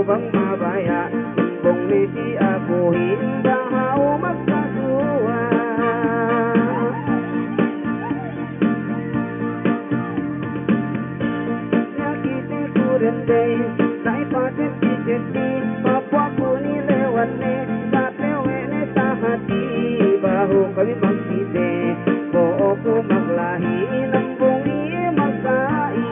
bang mabaya bong ni si aku hingga hau magkasuwa nyakiti ku renday sa ipasit si papwa ko ni lewat ne sa tewe ne sa hati bahu kami magside buo ko maglahi ng bungi magkai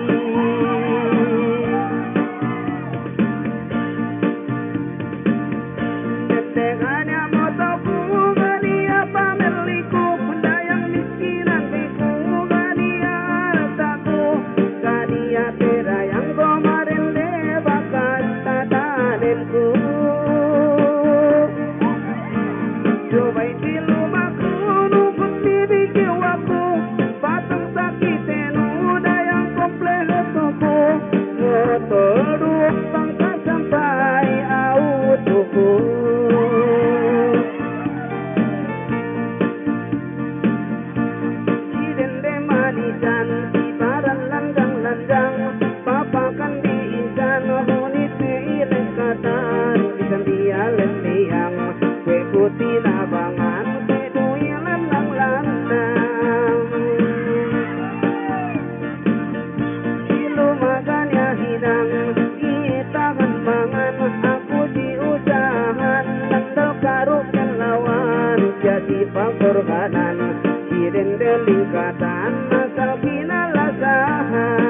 dendegannya moto ku gania pameliku dayang miskinan beku gania taku gania terayang kemarin de bakat tadanenku coba tilu maku nubut bibik waku batang sakitenu dayang kompleh tuku motoruk bangka sampai autuku sidende manisan ibaran landang-landang papakan diinsan hunit ilekatan bisan dia lendeyang kue putih labangan kedui landang-landang ilu makannya hidang kita kan mangan aku diusahan nandal karuknya lawan jadi pangkorbanan sidende lingkatan asal pinalasahan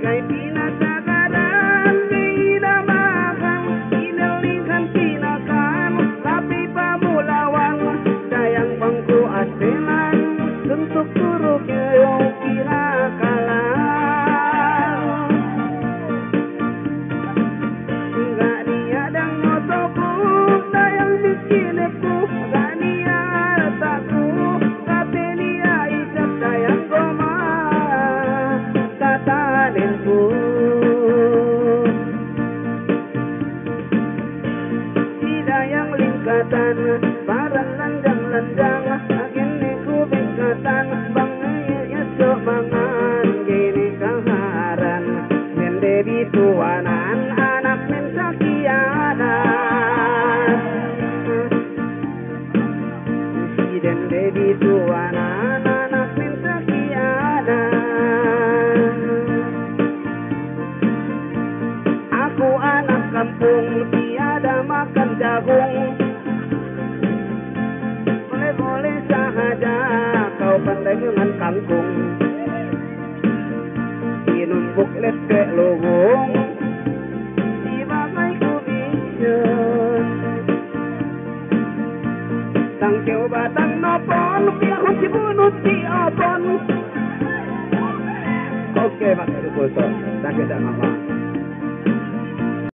kay pinasagaran pinamakan inalingkan pinakan lapi pamulawan dayang bangku aselan untuk turuk yung pinakalan gak niadang motoku dayang miskinku gak niataku kate niya isap dayang goma tatanenku sidayang lingkatan parang landang-landang akin ni kubingkatan bangayanya somangan gini kaharan mende bituanan anak men sakianan sidende bituanan anak men sakianan aku anak kampung tiada makan jagung boleh-boleh sahaja kau pandai dengan kangkung inumbuk lete lubung dibagai kubisyon tang keu batang nopon biarun dibunut di opon oke Mas Rukoso tak ada mama